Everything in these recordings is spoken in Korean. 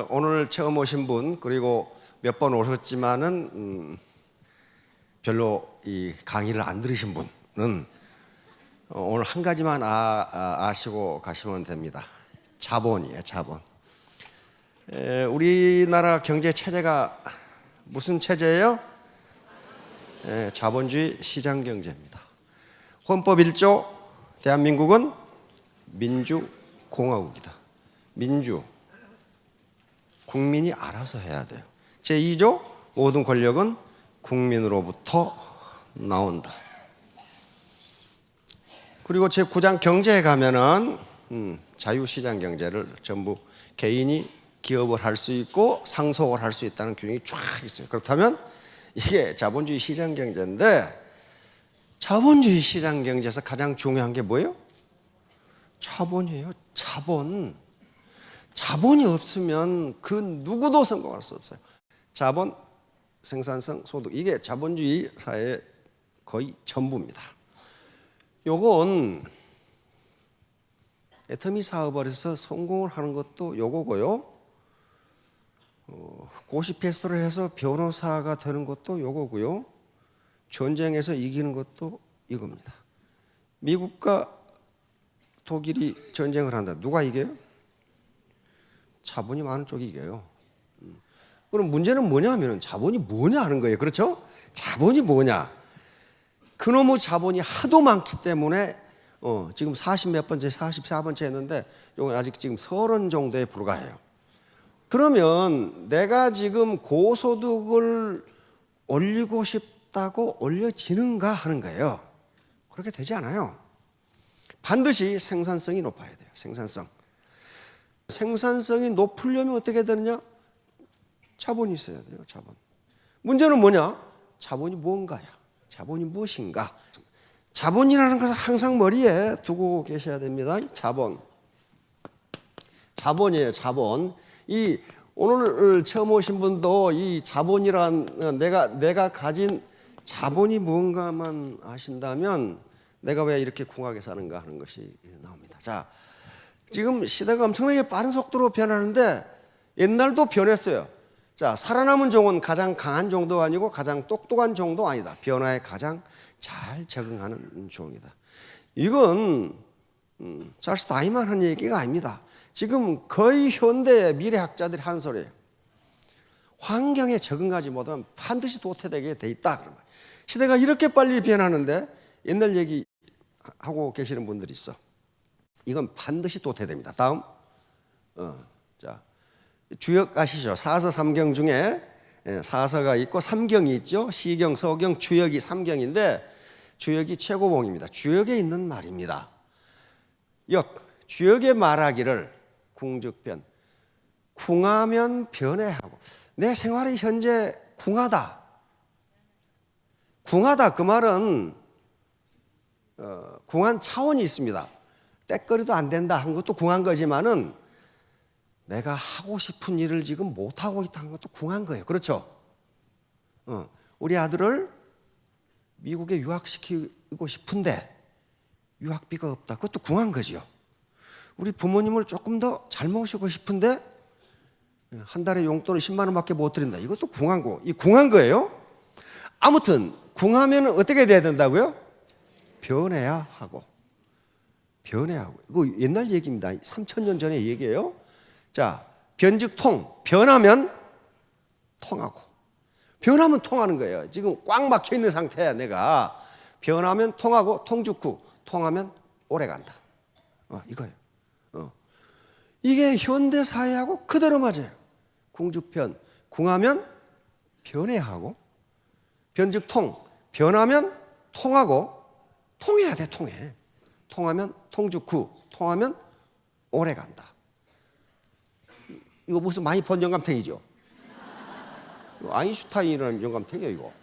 오늘 처음 오신 분 그리고 몇 번 오셨지만은 별로 이 강의를 안 들으신 분은 오늘 한 가지만 아시고 가시면 됩니다. 자본이에요, 자본. 우리나라 경제 체제가 무슨 체제예요? 자본주의 시장 경제입니다. 헌법 1조 대한민국은 민주공화국이다. 민주, 국민이 알아서 해야 돼요. 제2조 모든 권력은 국민으로부터 나온다. 그리고 제9장 경제에 가면은 자유시장 경제를 전부 개인이 기업을 할 수 있고 상속을 할 수 있다는 규정이 쫙 있어요. 그렇다면 이게 자본주의 시장 경제인데, 자본주의 시장 경제에서 가장 중요한 게 뭐예요? 자본이에요. 자본. 자본이 없으면 그 누구도 성공할 수 없어요. 자본, 생산성, 소득, 이게 자본주의 사회의 거의 전부입니다. 요건 애터미 사업을 해서 성공을 하는 것도 요거고요. 고시패스를 해서 변호사가 되는 것도 요거고요. 전쟁에서 이기는 것도 이겁니다. 미국과 독일이 전쟁을 한다. 누가 이겨요? 자본이 많은 쪽이 이겨요. 그럼 문제는 뭐냐 하면 자본이 뭐냐 하는 거예요. 그렇죠? 자본이 뭐냐? 그놈의 자본이 하도 많기 때문에 지금 40몇 번째, 44번째 했는데 이건 아직 지금 30 정도에 불과해요. 그러면 내가 지금 고소득을 올리고 싶다고 올려지는가 하는 거예요. 그렇게 되지 않아요. 반드시 생산성이 높아야 돼요. 생산성이 높으려면 어떻게 되느냐? 자본이 있어야 돼요. 자본. 문제는 뭐냐? 자본이 뭔가야? 자본이 무엇인가? 자본이라는 것을 항상 머리에 두고 계셔야 됩니다. 자본이에요. 자본. 이 오늘 처음 오신 분도 이 자본이란 내가 가진 자본이 뭔가만 아신다면 내가 왜 이렇게 궁하게 사는가 하는 것이 나옵니다. 자, 지금 시대가 엄청나게 빠른 속도로 변하는데 옛날도 변했어요. 자, 살아남은 종은 가장 강한 종도 아니고 가장 똑똑한 종도 아니다. 변화에 가장 잘 적응하는 종이다. 이건 찰스 다이만 한 얘기가 아닙니다. 지금 거의 현대의 미래학자들이 하는 소리예요. 환경에 적응하지 못하면 반드시 도태되게 돼 있다. 시대가 이렇게 빨리 변하는데 옛날 얘기하고 계시는 분들이 있어. 이건 반드시 도태됩니다. 다음. 자, 주역 아시죠? 사서 삼경 중에 사서가 있고 삼경이 있죠. 시경, 서경, 주역이 삼경인데 주역이 최고봉입니다. 주역에 있는 말입니다. 주역의 말하기를 궁즉변. 궁하면 변해하고. 내 생활이 현재 궁하다. 궁하다 그 말은 궁한 차원이 있습니다. 때거리도 안 된다 하는 것도 궁한 거지만은 내가 하고 싶은 일을 지금 못하고 있다는 것도 궁한 거예요. 그렇죠? 우리 아들을 미국에 유학시키고 싶은데 유학비가 없다. 그것도 궁한 거죠. 우리 부모님을 조금 더 잘 모시고 싶은데 한 달에 용돈을 10만 원밖에 못 드린다. 이것도 궁한 거. 이 궁한 거예요. 아무튼 궁하면 어떻게 돼야 된다고요? 변해야 하고. 이거 옛날 얘기입니다. 3000년 전의 얘기예요. 자, 변즉통. 변하면 통하고. 변하면 통하는 거예요. 지금 꽉 막혀 있는 상태야, 내가. 변하면 통하고, 통즉후. 통하면 오래 간다. 이거예요. 이게 현대 사회하고 그대로 맞아요. 궁즉변. 궁하면 변해하고, 변즉통. 변하면 통하고, 통해야 돼, 통해. 통하면 통즉후. 통하면 오래 간다. 이거 무슨 많이 본 영감탱이죠? 아인슈타인이라는 영감탱이야, 이거.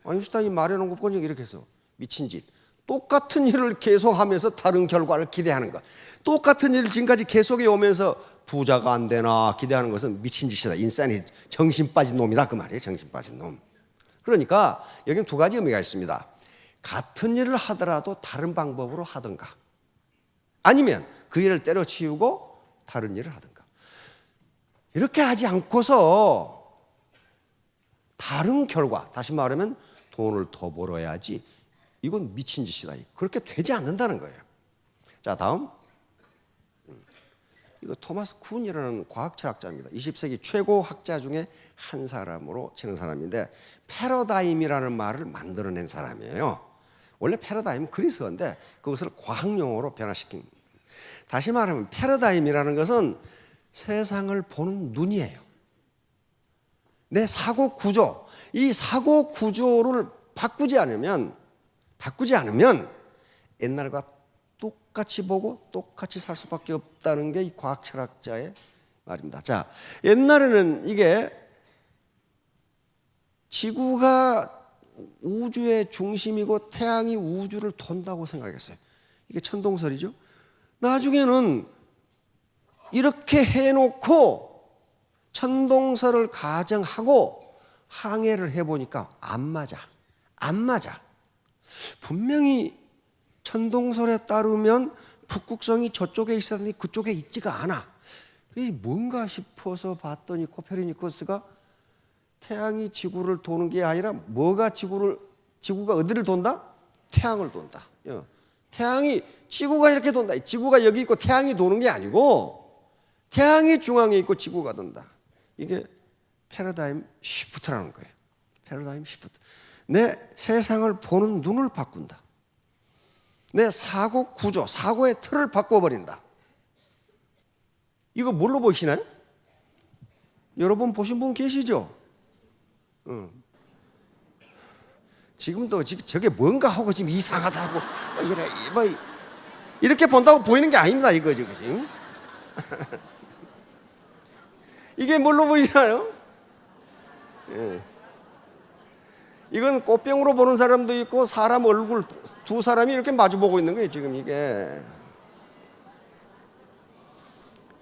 아인슈타인이 말해놓은 거 본 적이 이렇게 했어. 미친 짓. 똑같은 일을 계속하면서 다른 결과를 기대하는 것. 똑같은 일을 지금까지 계속해 오면서 부자가 안 되나 기대하는 것은 미친 짓이다. 인간이 정신 빠진 놈이다. 그 말이에요. 정신 빠진 놈. 그러니까 여기는 두 가지 의미가 있습니다. 같은 일을 하더라도 다른 방법으로 하든가, 아니면 그 일을 때려치우고 다른 일을 하든가. 이렇게 하지 않고서 다른 결과, 다시 말하면 돈을 더 벌어야지, 이건 미친 짓이다. 그렇게 되지 않는다는 거예요. 자, 다음. 이거 토마스 쿤이라는 과학철학자입니다. 20세기 최고 학자 중에 한 사람으로 치는 사람인데, 패러다임이라는 말을 만들어낸 사람이에요. 원래 패러다임은 그리스어인데 그것을 과학용어로 변화시킨. 다시 말하면 패러다임이라는 것은 세상을 보는 눈이에요. 내 사고 구조, 이 사고 구조를 바꾸지 않으면 옛날과 똑같이 보고 똑같이 살 수밖에 없다는 게 이 과학 철학자의 말입니다. 자, 옛날에는 이게 지구가 우주의 중심이고 태양이 우주를 돈다고 생각했어요. 이게 천동설이죠. 나중에는 이렇게 해놓고 천동설을 가정하고 항해를 해보니까 안 맞아. 분명히 천동설에 따르면 북극성이 저쪽에 있어야 되는데 그쪽에 있지가 않아. 이게 뭔가 싶어서 봤더니 코페르니쿠스가 태양이 지구를 도는 게 아니라 지구가 어디를 돈다? 태양을 돈다. 지구가 이렇게 돈다. 지구가 여기 있고 태양이 도는 게 아니고 태양이 중앙에 있고 지구가 돈다. 이게 패러다임 시프트라는 거예요. 패러다임 시프트. 내 세상을 보는 눈을 바꾼다. 내 사고 구조, 사고의 틀을 바꿔버린다. 이거 뭘로 보시나요? 여러분 보신 분 계시죠? 지금도 저게 뭔가 하고 지금 이상하다고 이렇게 본다고 보이는 게 아닙니다. 이거 지금. 이게 뭘로 보이나요? 이건 꽃병으로 보는 사람도 있고 사람 얼굴 두 사람이 이렇게 마주보고 있는 거예요. 지금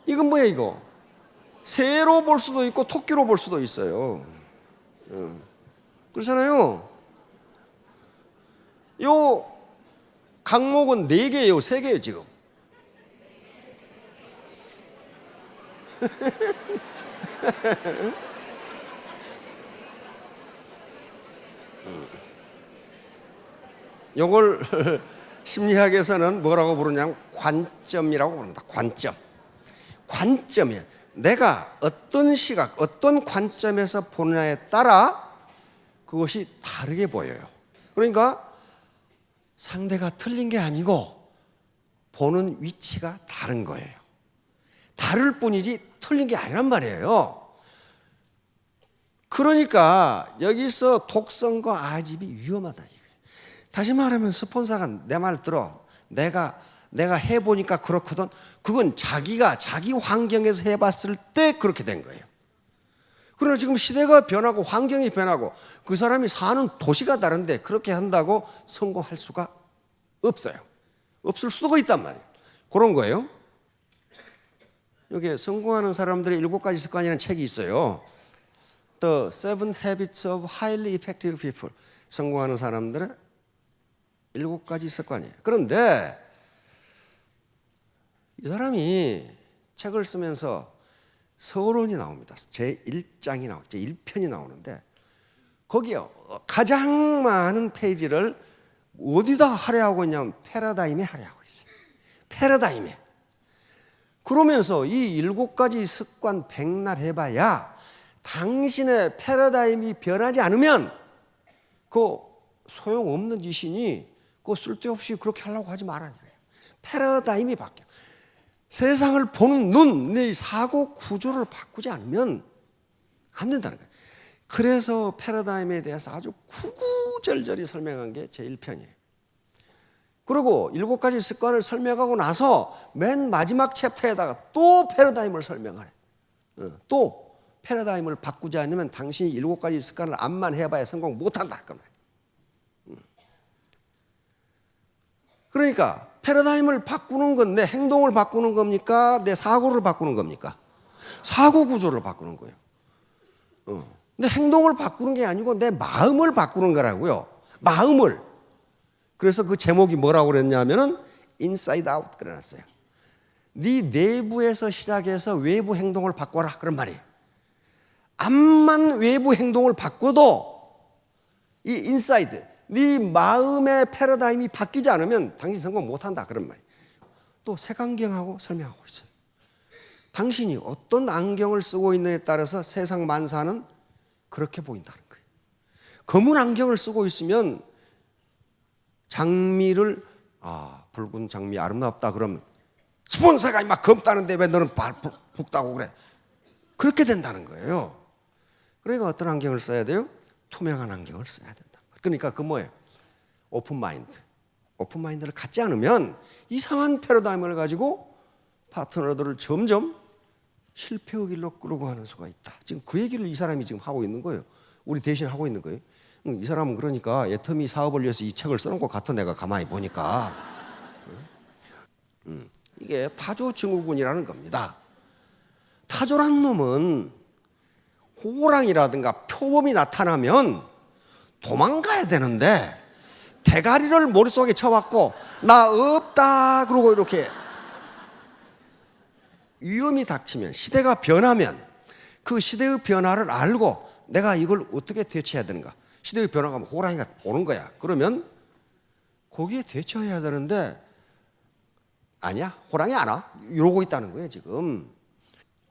이건 뭐야 이거? 새로 볼 수도 있고 토끼로 볼 수도 있어요. 그렇잖아요. 요 강목은 4개예요, 3개예요 지금. 요걸 심리학에서는 뭐라고 부르냐면 관점이라고 부릅니다. 관점이에요. 내가 어떤 시각, 어떤 관점에서 보느냐에 따라 그것이 다르게 보여요. 그러니까 상대가 틀린 게 아니고 보는 위치가 다른 거예요. 다를 뿐이지 틀린 게 아니란 말이에요. 그러니까 여기서 독선과 아집이 위험하다 이거예요. 다시 말하면 스폰서가 내 말 들어. 내가 해보니까 그렇거든. 그건 자기가 자기 환경에서 해봤을 때 그렇게 된 거예요. 그러나 지금 시대가 변하고 환경이 변하고 그 사람이 사는 도시가 다른데 그렇게 한다고 성공할 수가 없어요. 없을 수도 있단 말이에요. 그런 거예요. 여기 성공하는 사람들의 7가지 습관이라는 책이 있어요. The 7 Habits of Highly Effective People. 성공하는 사람들의 7가지 습관이에요. 그런데 이 사람이 책을 쓰면서 서론이 나옵니다. 제1장이 나오죠. 제1편이 나오는데 거기에 가장 많은 페이지를 어디다 할애하고 있냐면 패러다임에 할애하고 있어요. 패러다임에. 그러면서 이 7가지 습관 백날 해봐야 당신의 패러다임이 변하지 않으면 그 소용없는 짓이니 그 쓸데없이 그렇게 하려고 하지 말아야 돼요. 패러다임이 바뀌어. 세상을 보는 눈, 내 사고 구조를 바꾸지 않으면 안 된다는 거예요. 그래서 패러다임에 대해서 아주 구구절절히 설명한 게 제1편이에요. 그리고 7가지 습관을 설명하고 나서 맨 마지막 챕터에다가 또 패러다임을 설명하래. 또 패러다임을 바꾸지 않으면 당신이 7가지 습관을 암만 해봐야 성공 못한다. 그러니까 패러다임을 바꾸는 건 내 행동을 바꾸는 겁니까? 내 사고를 바꾸는 겁니까? 사고 구조를 바꾸는 거예요. 내 행동을 바꾸는 게 아니고 내 마음을 바꾸는 거라고요. 마음을. 그래서 그 제목이 뭐라고 그랬냐면은 Inside Out 그래놨어요. 네 내부에서 시작해서 외부 행동을 바꿔라 그런 말이에요. 암만 외부 행동을 바꿔도 이 인사이드, 네 마음의 패러다임이 바뀌지 않으면 당신 성공 못한다 그런 말이에요. 또 색안경하고 설명하고 있어요. 당신이 어떤 안경을 쓰고 있느냐에 따라서 세상 만사는 그렇게 보인다는 거예요. 검은 안경을 쓰고 있으면 장미를 붉은 장미 아름답다 그러면 스폰서가 막 검다는데 왜 너는 붉다고 그래? 그렇게 된다는 거예요. 그러니까 어떤 안경을 써야 돼요? 투명한 안경을 써야 된다. 그러니까 그 뭐예요? 오픈 마인드. 오픈 마인드를 갖지 않으면 이상한 패러다임을 가지고 파트너들을 점점 실패의 길로 끌고 가는 수가 있다. 지금 그 얘기를 이 사람이 지금 하고 있는 거예요. 우리 대신 하고 있는 거예요. 이 사람은 그러니까 애터미 사업을 위해서 이 책을 써놓은 것 같아. 내가 가만히 보니까 이게 타조 증후군이라는 겁니다. 타조란 놈은 호랑이라든가 표범이 나타나면 도망가야 되는데 대가리를 머릿속에 쳐갖고 나 없다 그러고 이렇게 위험이 닥치면 시대가 변하면 그 시대의 변화를 알고 내가 이걸 어떻게 대처해야 되는가. 시대의 변화가 호랑이가 오는 거야. 그러면 거기에 대처해야 되는데 아니야 호랑이 안 와. 이러고 있다는 거예요 지금.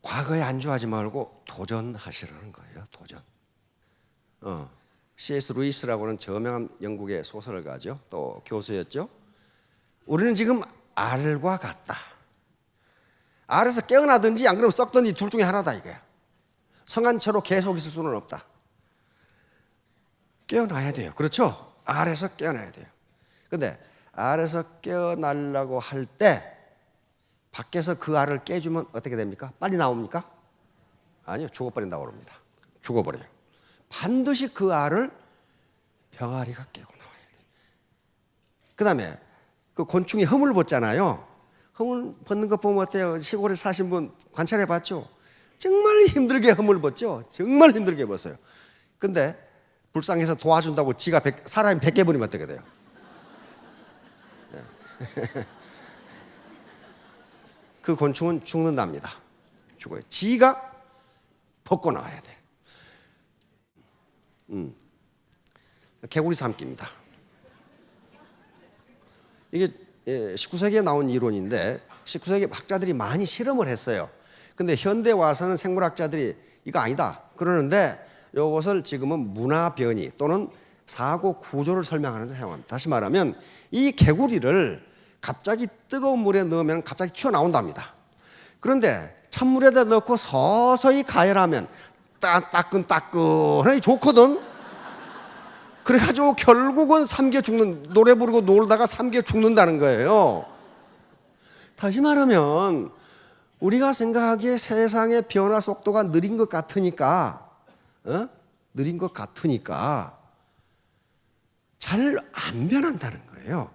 과거에 안주하지 말고 도전하시라는 거예요. 도전. C.S. 루이스라고는 저명한 영국의 소설가죠. 또 교수였죠. 우리는 지금 알과 같다. 알에서 깨어나든지 안 그러면 썩든지 둘 중에 하나다 이거야. 성한처로 계속 있을 수는 없다. 깨어나야 돼요. 그렇죠? 알에서 깨어나야 돼요. 근데 알에서 깨어나려고 할 때 밖에서 그 알을 깨주면 어떻게 됩니까? 빨리 나옵니까? 아니요. 죽어버린다고 그럽니다. 죽어버려요. 반드시 그 알을 병아리가 깨고 나와야 돼요. 그 다음에 그 곤충이 허물 벗잖아요. 허물 벗는 거 보면 어때요? 시골에 사신 분 관찰해 봤죠? 정말 힘들게 허물 벗죠? 정말 힘들게 벗어요. 근데 불쌍해서 도와준다고 지가 사람이 100개 버리면 어떻게 돼요? 그 곤충은 죽는답니다. 죽어요. 지가 벗고 나와야 돼. 개구리 삼기입니다. 이게 19세기에 나온 이론인데 19세기 학자들이 많이 실험을 했어요. 근데 현대 와서는 생물학자들이 이거 아니다 그러는데 이것을 지금은 문화 변이 또는 사고 구조를 설명하는 데 사용합니다. 다시 말하면 이 개구리를 갑자기 뜨거운 물에 넣으면 갑자기 튀어나온답니다. 그런데 찬물에다 넣고 서서히 가열하면 따끈따끈하니 좋거든. 그래가지고 결국은 삼겨 죽는, 노래 부르고 놀다가 삼겨 죽는다는 거예요. 다시 말하면 우리가 생각하기에 세상의 변화 속도가 느린 것 같으니까 느린 것 같으니까 잘 안 변한다는 거예요.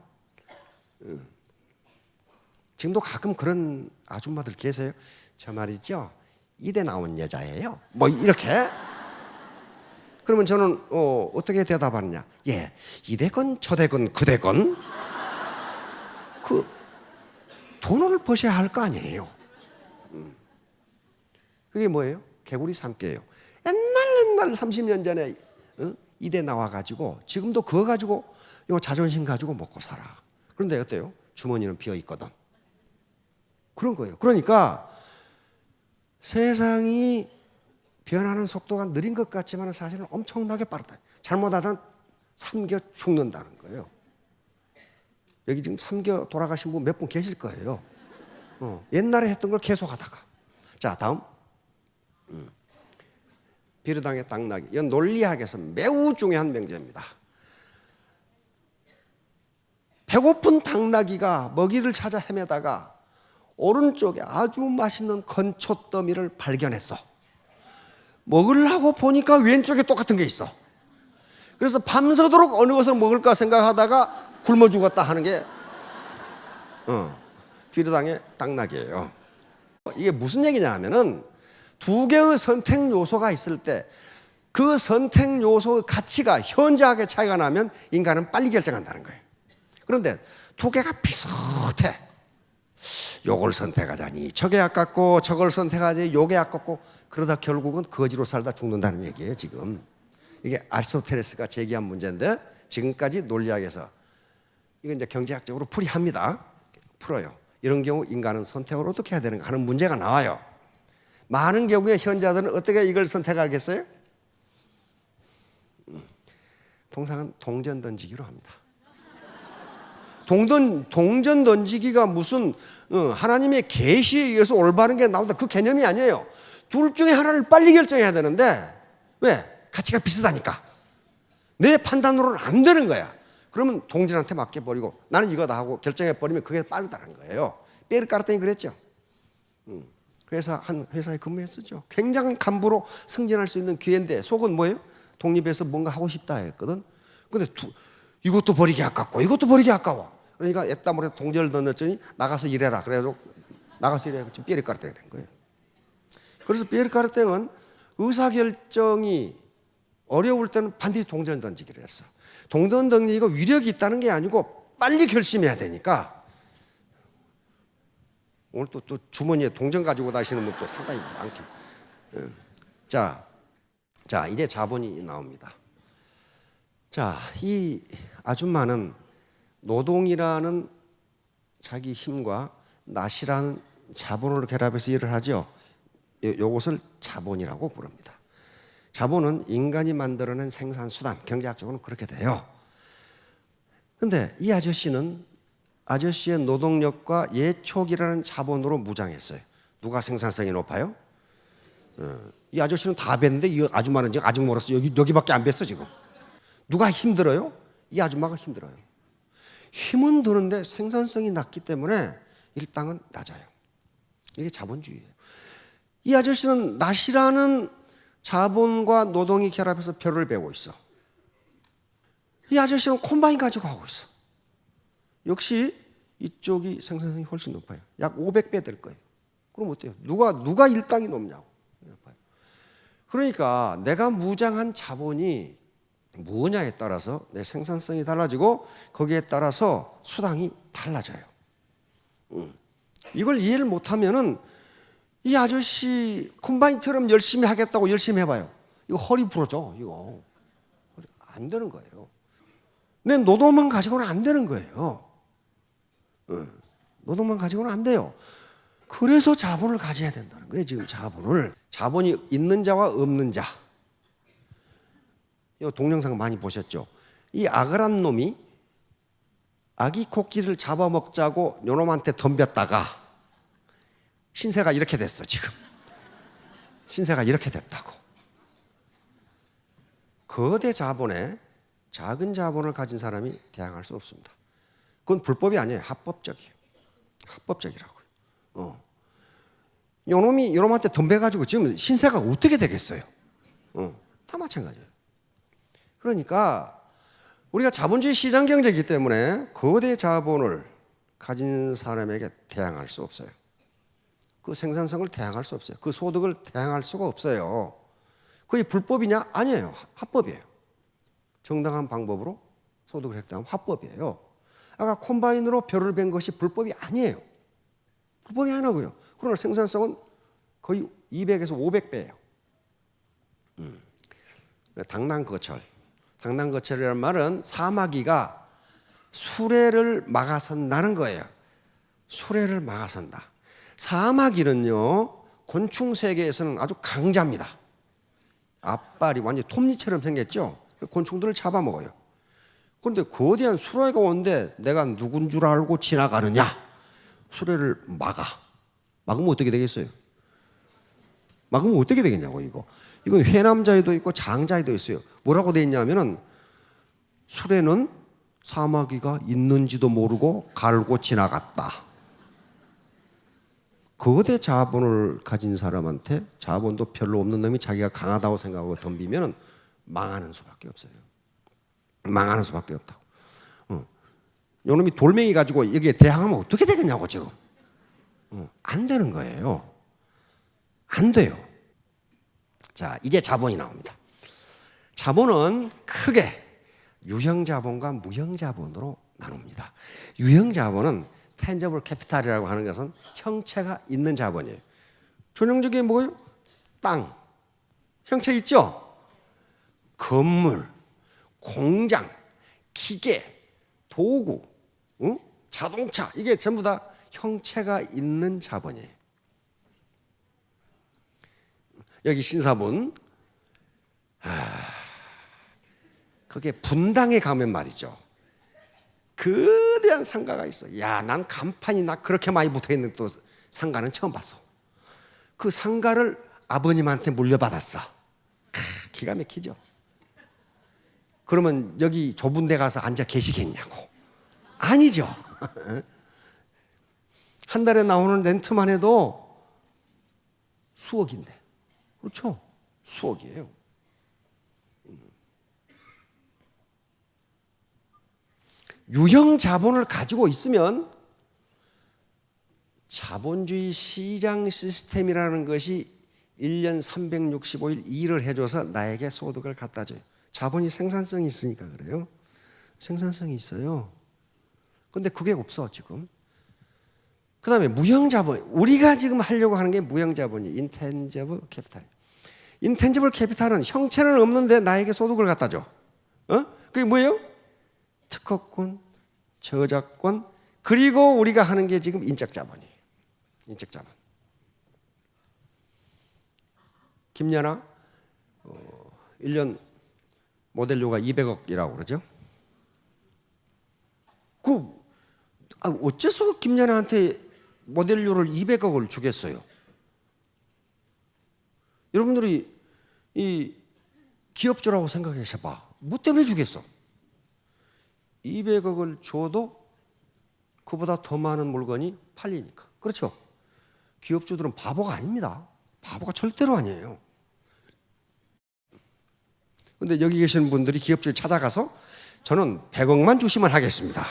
지금도 가끔 그런 아줌마들 계세요. 저 말이죠 이대 나온 여자예요 뭐 이렇게. 그러면 저는 어떻게 대답하느냐. 예, 이대건 저대건 그대건 그 돈을 버셔야 할 거 아니에요. 그게 뭐예요? 개구리 삼개예요. 옛날 30년 전에 이대 나와가지고 지금도 그거 가지고 요 자존심 가지고 먹고 살아. 그런데 어때요? 주머니는 비어 있거든. 그런 거예요. 그러니까 세상이 변하는 속도가 느린 것 같지만 사실은 엄청나게 빠르다. 잘못하다 삼겨 죽는다는 거예요. 여기 지금 삼겨 돌아가신 분 몇 분 계실 거예요. 옛날에 했던 걸 계속하다가. 자, 다음. 비르당의 당나귀. 이건 논리학에서 매우 중요한 명제입니다. 배고픈 당나귀가 먹이를 찾아 헤매다가 오른쪽에 아주 맛있는 건초더미를 발견했어. 먹으려고 보니까 왼쪽에 똑같은 게 있어. 그래서 밤새도록 어느 것을 먹을까 생각하다가 굶어 죽었다 하는 게 비르당의 당나귀예요. 이게 무슨 얘기냐 하면은 두 개의 선택 요소가 있을 때 그 선택 요소의 가치가 현저하게 차이가 나면 인간은 빨리 결정한다는 거예요. 그런데 두 개가 비슷해. 요걸 선택하자니 저게 아깝고 저걸 선택하자니 요게 아깝고 그러다 결국은 거지로 살다 죽는다는 얘기예요. 지금 이게 아리스토텔레스가 제기한 문제인데 지금까지 논리학에서 이건 이제 경제학적으로 풀이합니다. 풀어요. 이런 경우 인간은 선택을 어떻게 해야 되는가 하는 문제가 나와요. 많은 경우에 현자들은 어떻게 이걸 선택하겠어요? 통상은 동전 던지기로 합니다. 동전 던지기가 무슨 하나님의 계시에 의해서 올바른 게 나온다 그 개념이 아니에요. 둘 중에 하나를 빨리 결정해야 되는데 왜? 가치가 비슷하니까 내 판단으로는 안 되는 거야. 그러면 동전한테 맡겨버리고 나는 이거다 하고 결정해버리면 그게 빠르다는 거예요. 베르카르테는 그랬죠. 한 회사에 근무했었죠. 굉장한 간부로 승진할 수 있는 기회인데 속은 뭐예요? 독립해서 뭔가 하고 싶다 했거든. 근데 이것도 버리기 아깝고 이것도 버리기 아까워. 그러니까 애따모레 동전을 던졌더니 나가서 일해라. 그래도 나가서 일해야 지금 베르카르테가 된 거예요. 그래서 베르카르테는 의사결정이 어려울 때는 반드시 동전 던지기를 했어. 동전 던지기가 위력이 있다는 게 아니고 빨리 결심해야 되니까. 오늘 또 주머니에 동전 가지고 다니시는 분도 상당히 많게. 자, 이제 자본이 나옵니다. 자, 이 아줌마는 노동이라는 자기 힘과 낫이라는 자본을 결합해서 일을 하죠. 이것을 자본이라고 부릅니다. 자본은 인간이 만들어낸 생산수단, 경제학적으로는 그렇게 돼요. 근데 이 아저씨의 노동력과 예촉이라는 자본으로 무장했어요. 누가 생산성이 높아요? 이 아저씨는 다 뱄는데 이 아줌마는 지금 아직 멀었어. 여기밖에 안 뱄어 지금. 누가 힘들어요? 이 아줌마가 힘들어요. 힘은 드는데 생산성이 낮기 때문에 일당은 낮아요. 이게 자본주의예요. 이 아저씨는 낫이라는 자본과 노동이 결합해서 벼를 베고 있어. 이 아저씨는 콤바인 가지고 하고 있어. 역시 이쪽이 생산성이 훨씬 높아요. 약 500배 될 거예요. 그럼 어때요? 누가 일당이 높냐고. 그러니까 내가 무장한 자본이 뭐냐에 따라서 내 생산성이 달라지고 거기에 따라서 수당이 달라져요. 이걸 이해를 못하면은 이 아저씨 콤바인처럼 열심히 하겠다고 열심히 해봐요. 이거 허리 부러져. 이거 안 되는 거예요. 내 노동만 가지고는 안 되는 거예요. 노동만 가지고는 안 돼요. 그래서 자본을 가져야 된다는 거예요. 지금 자본이 있는 자와 없는 자. 이 동영상 많이 보셨죠? 이 악을한 놈이 아기 코끼리를 잡아먹자고 요놈한테 덤볐다가 신세가 이렇게 됐어. 지금 신세가 이렇게 됐다고. 거대 자본에 작은 자본을 가진 사람이 대항할 수 없습니다. 그건 불법이 아니에요. 합법적이에요. 합법적이라고요. 요놈이 요놈한테 덤벼가지고 지금 신세가 어떻게 되겠어요? 다 마찬가지예요. 그러니까 우리가 자본주의 시장 경제이기 때문에 거대 자본을 가진 사람에게 대항할 수 없어요. 그 생산성을 대항할 수 없어요. 그 소득을 대항할 수가 없어요. 그게 불법이냐? 아니에요. 합법이에요. 정당한 방법으로 소득을 획득하면 합법이에요. 아까 콤바인으로 벼를 벤 것이 불법이 아니에요. 불법이 아니고요. 그러나 생산성은 거의 200에서 500배예요. 당난거철이라는 말은 사마귀가 수레를 막아선다는 거예요. 수레를 막아선다. 사마귀는요, 곤충 세계에서는 아주 강자입니다. 앞발이 완전히 톱니처럼 생겼죠. 곤충들을 잡아먹어요. 그런데 거대한 수레가 오는데 내가 누군 줄 알고 지나가느냐? 수레를 막으면 어떻게 되겠어요? 막으면 어떻게 되겠냐고 이거. 이건 회남자에도 있고 장자에도 있어요. 뭐라고 돼 있냐면은 수레는 사마귀가 있는지도 모르고 갈고 지나갔다. 거대 자본을 가진 사람한테 자본도 별로 없는 놈이 자기가 강하다고 생각하고 덤비면은 망하는 수밖에 없어요. 망하는 수밖에 없다고. 요놈이 돌멩이 가지고 여기에 대항하면 어떻게 되겠냐고 지금. 안 되는 거예요. 안 돼요. 자, 이제 자본이 나옵니다. 자본은 크게 유형자본과 무형자본으로 나눕니다. 유형자본은 텐저블 캐피탈이라고 하는 것은 형체가 있는 자본이에요. 전형적인 뭐예요? 땅. 형체 있죠? 건물, 공장, 기계, 도구, 자동차, 이게 전부 다 형체가 있는 자본이에요. 여기 신사분, 그게 분당에 가면 말이죠, 거대한 상가가 있어. 야, 난 간판이 나 그렇게 많이 붙어있는 또 상가는 처음 봤어. 그 상가를 아버님한테 물려받았어. 기가 막히죠. 그러면 여기 좁은 데 가서 앉아 계시겠냐고. 아니죠. 한 달에 나오는 렌트만 해도 수억인데. 그렇죠? 수억이에요. 유형 자본을 가지고 있으면 자본주의 시장 시스템이라는 것이 1년 365일 일을 해줘서 나에게 소득을 갖다 줘요. 자본이 생산성이 있으니까 그래요. 생산성이 있어요. 근데 그게 없어 지금. 그 다음에 무형자본. 우리가 지금 하려고 하는 게 무형자본이에요. 인텐저블 캐피탈. 인텐저블 캐피탈은 형체는 없는데 나에게 소득을 갖다 줘. 그게 뭐예요? 특허권, 저작권, 그리고 우리가 하는 게 지금 인적자본이에요. 인적자본. 김연아 1년 모델료가 200억이라고 그러죠. 어째서 김연아한테 모델료를 200억을 주겠어요? 여러분들이 이 기업주라고 생각해서 봐. 뭐 때문에 주겠어? 200억을 줘도 그보다 더 많은 물건이 팔리니까. 그렇죠? 기업주들은 바보가 아닙니다. 바보가 절대로 아니에요. 근데 여기 계시는 분들이 기업주에 찾아가서 저는 100억만 주시면 하겠습니다.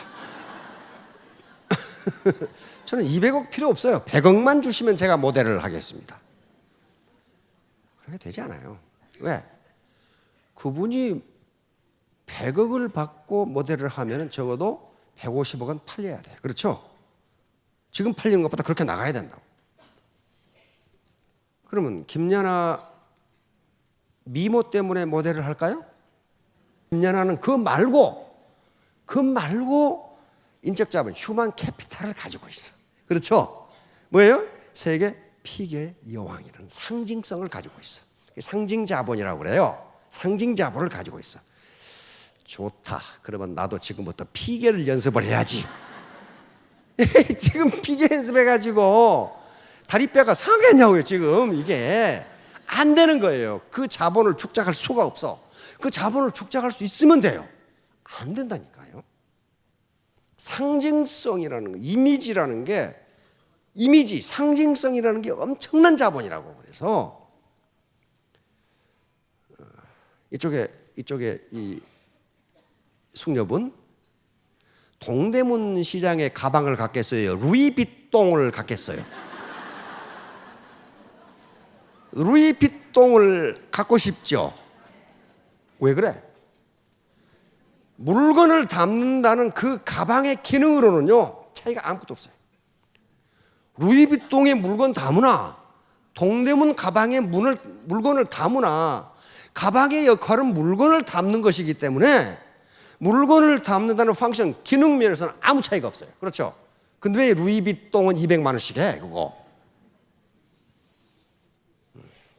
저는 200억 필요 없어요. 100억만 주시면 제가 모델을 하겠습니다. 그렇게 되지 않아요. 왜? 그분이 100억을 받고 모델을 하면 적어도 150억은 팔려야 돼. 그렇죠? 지금 팔리는 것보다 그렇게 나가야 된다고. 그러면 김연아 미모 때문에 모델을 할까요? 김연아는 그 말고 인적자본, 휴먼 캐피탈을 가지고 있어. 그렇죠? 뭐예요? 세계 피겨의 여왕이라는 상징성을 가지고 있어. 상징자본이라고 그래요. 상징자본을 가지고 있어. 좋다. 그러면 나도 지금부터 피겨를 연습을 해야지. 지금 피겨 연습해가지고 다리뼈가 상하겠냐고요. 지금 이게 안 되는 거예요. 그 자본을 축적할 수가 없어. 그 자본을 축적할 수 있으면 돼요. 안 된다니까요. 상징성이라는 거, 이미지라는 게, 이미지, 상징성이라는 게 엄청난 자본이라고. 그래서 이쪽에 이 숙녀분, 동대문 시장에 가방을 갖겠어요? 루이비통을 갖겠어요? 루이비통을 갖고 싶죠? 왜 그래? 물건을 담는다는 그 가방의 기능으로는요, 차이가 아무것도 없어요. 루이비통에 물건 담으나, 동대문 가방에 물건을 담으나, 가방의 역할은 물건을 담는 것이기 때문에 물건을 담는다는 펑션, 기능 면에서는 아무 차이가 없어요. 그렇죠? 근데 왜 루이비통은 200만 원씩 해, 그거?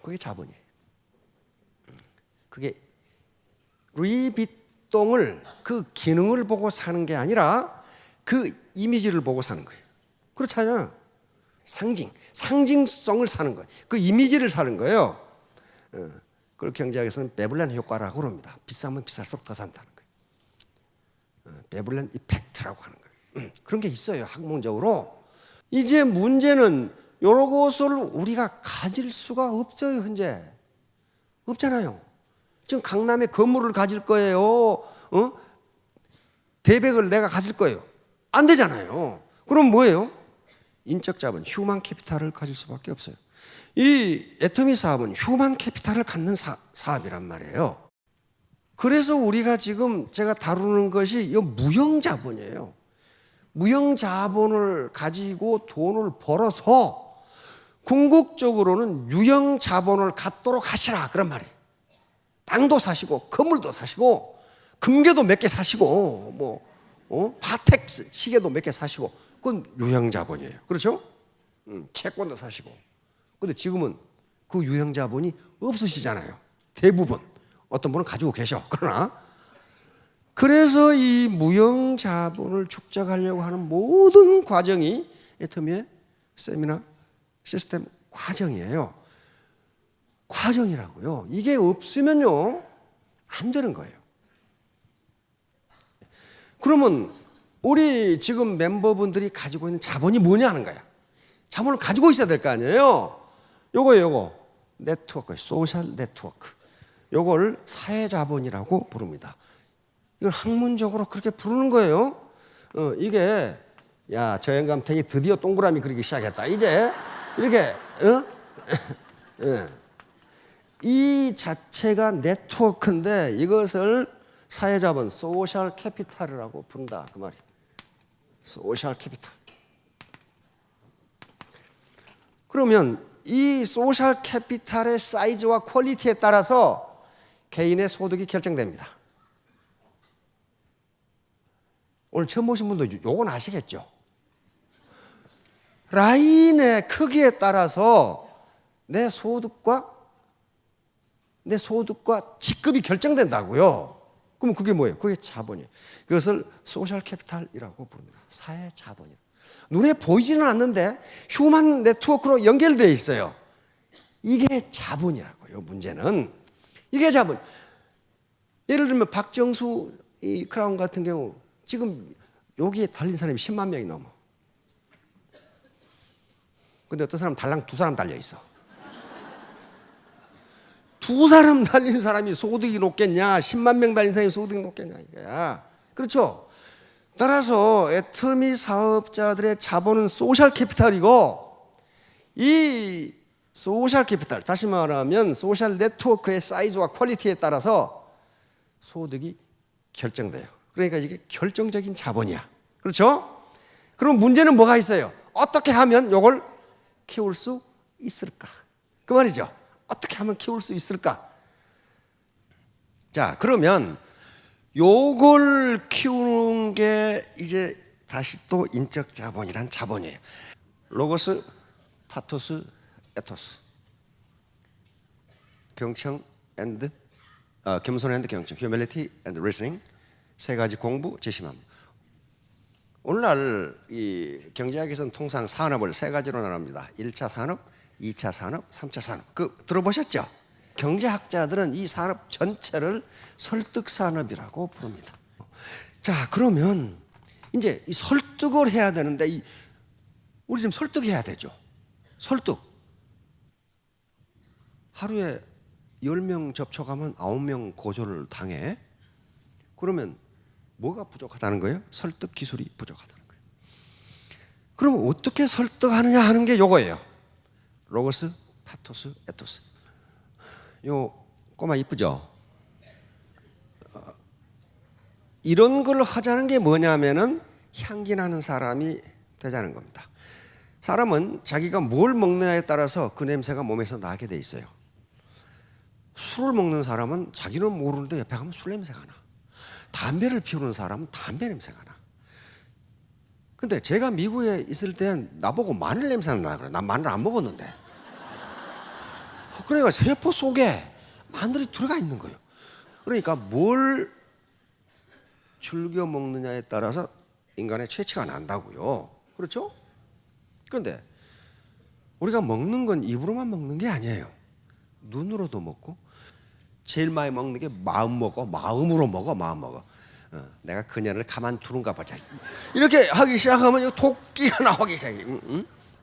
그게 자본이에요. 그게 루이비통을 그 기능을 보고 사는 게 아니라 그 이미지를 보고 사는 거예요. 그렇잖아요. 상징성을 사는 거예요. 그 이미지를 사는 거예요. 그걸 경제학에서는 베블렌 효과라고 합니다. 비싸면 비쌀수록 더 산다는 거예요. 베블렌 이펙트라고 하는 거예요. 그런 게 있어요. 학문적으로. 이제 문제는 여러 것을 우리가 가질 수가 없어요. 현재 없잖아요. 지금 강남에 건물을 가질 거예요. 대백을 내가 가질 거예요. 안 되잖아요. 그럼 뭐예요? 인적 자본, 휴먼 캐피탈을 가질 수밖에 없어요. 이 애터미 사업은 휴먼 캐피탈을 갖는 사업이란 말이에요. 그래서 우리가 지금 제가 다루는 것이 이 무형 자본이에요. 무형자본을 가지고 돈을 벌어서 궁극적으로는 유형자본을 갖도록 하시라 그런 말이에요. 땅도 사시고 건물도 사시고 금괴도 몇 개 사시고 파텍 시계도 몇 개 사시고 그건 유형자본이에요. 그렇죠? 채권도 사시고. 근데 지금은 그 유형자본이 없으시잖아요. 대부분. 어떤 분은 가지고 계셔. 그러나 그래서 이 무형자본을 축적하려고 하는 모든 과정이 애터미의 세미나 시스템 과정이에요. 과정이라고요. 이게 없으면요 안 되는 거예요. 그러면 우리 지금 멤버분들이 가지고 있는 자본이 뭐냐는 거야. 자본을 가지고 있어야 될 거 아니에요. 요거 네트워크, 소셜 네트워크. 요걸 사회자본이라고 부릅니다. 이걸 학문적으로 그렇게 부르는 거예요. 이게 야, 저 영감탱이 드디어 동그라미 그리기 시작했다. 이제 이렇게 이 자체가 네트워크인데 이것을 사회자본, 소셜 캐피탈이라고 부른다 그 말이에요. 소셜 캐피탈. 그러면 이 소셜 캐피탈의 사이즈와 퀄리티에 따라서 개인의 소득이 결정됩니다. 오늘 처음 보신 분도 요건 아시겠죠? 라인의 크기에 따라서 내 소득과 직급이 결정된다고요. 그러면 그게 뭐예요? 그게 자본이에요. 그것을 소셜 캐피탈이라고 부릅니다. 사회 자본이에요. 눈에 보이지는 않는데 휴먼 네트워크로 연결되어 있어요. 이게 자본이라고요. 문제는 이게 자본. 예를 들면 박정수 이 크라운 같은 경우 지금 여기에 달린 사람이 10만 명이 넘어. 근데 어떤 사람은 달랑 2사람 달려 있어. 2사람 달린 사람이 소득이 높겠냐? 10만 명 달린 사람이 소득이 높겠냐? 이거야. 그렇죠? 따라서 애터미 사업자들의 자본은 소셜 캐피탈이고 이 소셜 캐피탈, 다시 말하면 소셜 네트워크의 사이즈와 퀄리티에 따라서 소득이 결정돼요. 그러니까 이게 결정적인 자본이야. 그렇죠? 그럼 문제는 뭐가 있어요? 어떻게 하면 이걸 키울 수 있을까? 그 말이죠. 어떻게 하면 키울 수 있을까? 자, 그러면 요걸 키우는 게 이제 다시 또 인적 자본이란 자본이에요. 로고스, 파토스, 에토스. 겸손 앤드 경청, 휴밀리티 앤드 리스닝. 세 가지 공부, 재심합니다. 오늘날 이 경제학에서는 통상 산업을 세 가지로 나눕니다. 1차 산업, 2차 산업, 3차 산업. 그 들어보셨죠? 경제학자들은 이 산업 전체를 설득 산업이라고 부릅니다. 자, 그러면 이제 이 설득을 해야 되는데 우리 지금 설득해야 되죠. 설득. 하루에 10명 접촉하면 9명 고소를 당해. 그러면 뭐가 부족하다는 거예요? 설득 기술이 부족하다는 거예요. 그러면 어떻게 설득하느냐 하는 게 요거예요. 로고스, 파토스, 에토스. 요 꼬마 이쁘죠? 이런 걸 하자는 게 뭐냐면은 향기 나는 사람이 되자는 겁니다. 사람은 자기가 뭘 먹느냐에 따라서 그 냄새가 몸에서 나게 돼 있어요. 술을 먹는 사람은 자기는 모르는데 옆에 가면 술 냄새가 나. 담배를 피우는 사람은 담배 냄새가 나. 근데 제가 미국에 있을 땐 나보고 마늘 냄새가 나 그래. 난 마늘 안 먹었는데. 그러니까 세포 속에 마늘이 들어가 있는 거예요. 그러니까 뭘 즐겨 먹느냐에 따라서 인간의 체취가 난다고요. 그렇죠? 그런데 우리가 먹는 건 입으로만 먹는 게 아니에요. 눈으로도 먹고 제일 많이 먹는 게 마음 먹어. 마음으로 먹어. 마음 먹어. 내가 그녀를 가만두는가 보자. 이렇게 하기 시작하면 토끼가 나오기 시작해.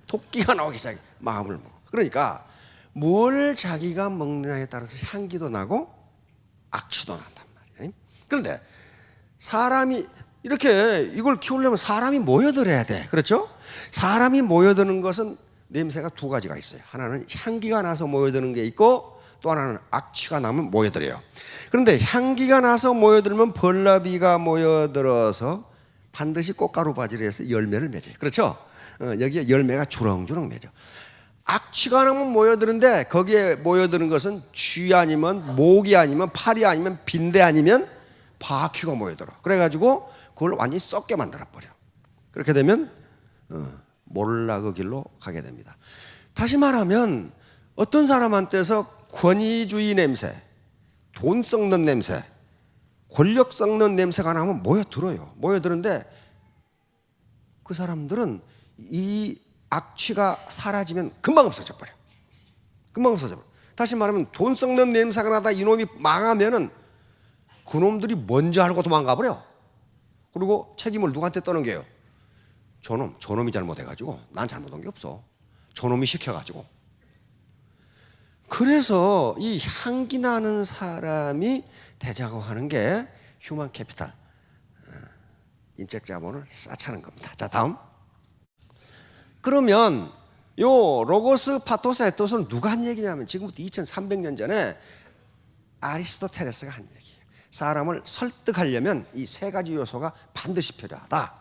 토끼가 나오기 시작해. 마음을 먹어. 그러니까 뭘 자기가 먹느냐에 따라서 향기도 나고 악취도 난단 말이에요. 그런데 사람이 이렇게 이걸 키우려면 사람이 모여들어야 돼. 그렇죠? 사람이 모여드는 것은 냄새가 두 가지가 있어요. 하나는 향기가 나서 모여드는 게 있고 또 하나는 악취가 나면 모여들어요. 그런데 향기가 나서 모여들면 벌나비가 모여들어서 반드시 꽃가루 바지를 해서 열매를 맺어요. 그렇죠? 여기에 열매가 주렁주렁 맺어. 악취가 나면 모여드는데 거기에 모여드는 것은 쥐 아니면 모기 아니면 파리 아니면 빈대 아니면 바퀴가 모여들어. 그래가지고 그걸 완전히 썩게 만들어버려. 그렇게 되면 몰라 그 길로 가게 됩니다. 다시 말하면 어떤 사람한테서 권위주의 냄새, 돈 썩는 냄새, 권력 썩는 냄새가 나면 모여들어요. 모여드는데 그 사람들은 이 악취가 사라지면 금방 없어져 버려. 금방 없어져 버려. 다시 말하면 돈 썩는 냄새가 나다 이놈이 망하면은 그놈들이 뭔지 알고 도망가 버려. 그리고 책임을 누구한테 떠넘겨요? 저놈이 잘못해가지고 난 잘못한 게 없어. 저놈이 시켜가지고. 그래서 이 향기 나는 사람이 되자고 하는 게 휴먼 캐피탈, 인적 자본을 쌓자는 겁니다. 자, 다음. 그러면 요 로고스, 파토스, 에토스는 누가 한 얘기냐면 지금부터 2300년 전에 아리스토텔레스가 한 얘기예요. 사람을 설득하려면 이 세 가지 요소가 반드시 필요하다.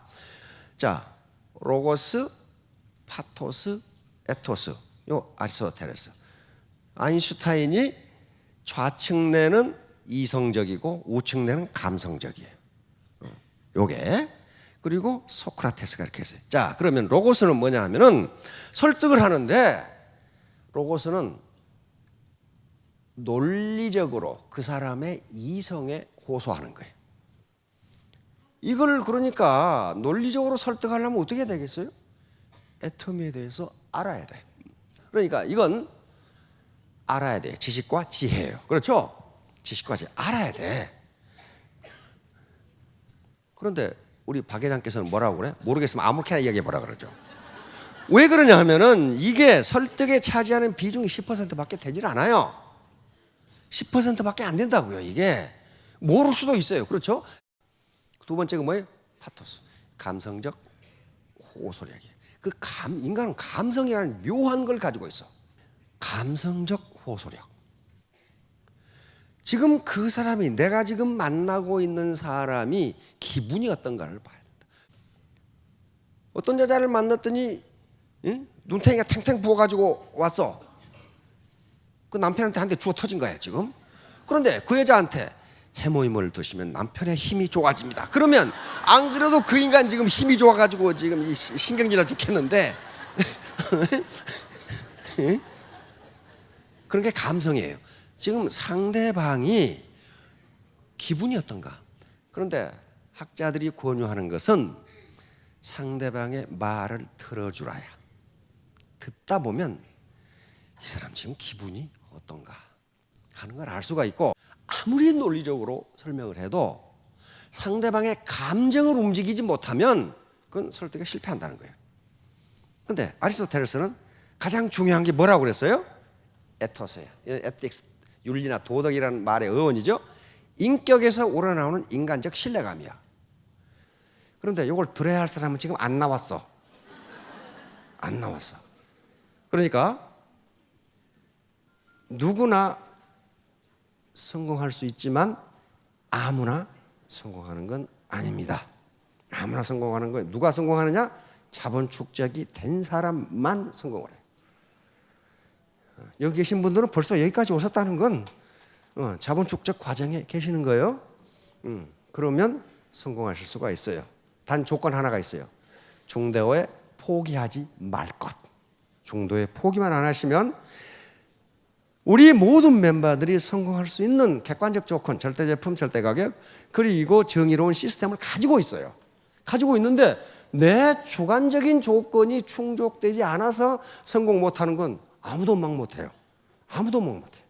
자, 로고스, 파토스, 에토스. 요 아리스토텔레스. 아인슈타인이 좌측내는 이성적이고 우측내는 감성적이에요. 요게. 그리고 소크라테스가 이렇게 했어요. 자, 그러면 로고스는 뭐냐 하면은 설득을 하는데 로고스는 논리적으로 그 사람의 이성에 호소하는 거예요. 이걸 그러니까 논리적으로 설득하려면 어떻게 되겠어요? 애터미에 대해서 알아야 돼. 그러니까 이건 알아야 돼요. 지식과 지혜예요. 그렇죠? 지식과 지혜 알아야 돼. 그런데 우리 박 회장께서는 뭐라고 그래? 모르겠으면 아무렇게나 이야기해 보라 그러죠. 왜 그러냐 하면은 이게 설득에 차지하는 비중이 10%밖에 되질 않아요. 10%밖에 안 된다고요. 이게 모를 수도 있어요. 그렇죠? 두 번째가 뭐예요? 파토스. 감성적 호소력이에요. 인간은 감성이라는 묘한 걸 가지고 있어. 감성적 호소력. 지금 그 사람이, 내가 지금 만나고 있는 사람이 기분이 어떤가를 봐야 된다. 어떤 여자를 만났더니 눈탱이가 탱탱 부어가지고 왔어. 그 남편한테 한 대 주워 터진 거야 지금. 그런데 그 여자한테 해모임을 드시면 남편의 힘이 좋아집니다. 그러면 안 그래도 그 인간 지금 힘이 좋아가지고 지금 신경질나 죽겠는데 그런 게 감성이에요. 지금 상대방이 기분이 어떤가. 그런데 학자들이 권유하는 것은 상대방의 말을 들어주라야. 듣다 보면 이 사람 지금 기분이 어떤가 하는 걸 알 수가 있고, 아무리 논리적으로 설명을 해도 상대방의 감정을 움직이지 못하면 그건 설득에 실패한다는 거예요. 그런데 아리스토텔레스는 가장 중요한 게 뭐라고 그랬어요? 에토스예요. 에틱스, 윤리나 도덕이라는 말의 어원이죠. 인격에서 우러나오는 인간적 신뢰감이야. 그런데 이걸 들어야 할 사람은 지금 안 나왔어. 안 나왔어. 그러니까 누구나 성공할 수 있지만 아무나 성공하는 건 아닙니다. 아무나 성공하는 거예요. 누가 성공하느냐? 자본 축적이 된 사람만 성공을 해요. 여기 계신 분들은 벌써 여기까지 오셨다는 건 자본 축적 과정에 계시는 거예요. 그러면 성공하실 수가 있어요. 단 조건 하나가 있어요. 중도에 포기하지 말 것. 중도에 포기만 안 하시면 우리 모든 멤버들이 성공할 수 있는 객관적 조건, 절대 제품, 절대 가격, 그리고 정의로운 시스템을 가지고 있어요. 가지고 있는데 내 주관적인 조건이 충족되지 않아서 성공 못하는 건 아무도 막 못해요. 아무도 막 못해요.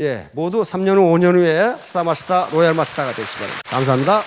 예, 모두 3년 후, 5년 후에 스타마스터, 로얄마스터가 되시기 바랍니다. 감사합니다.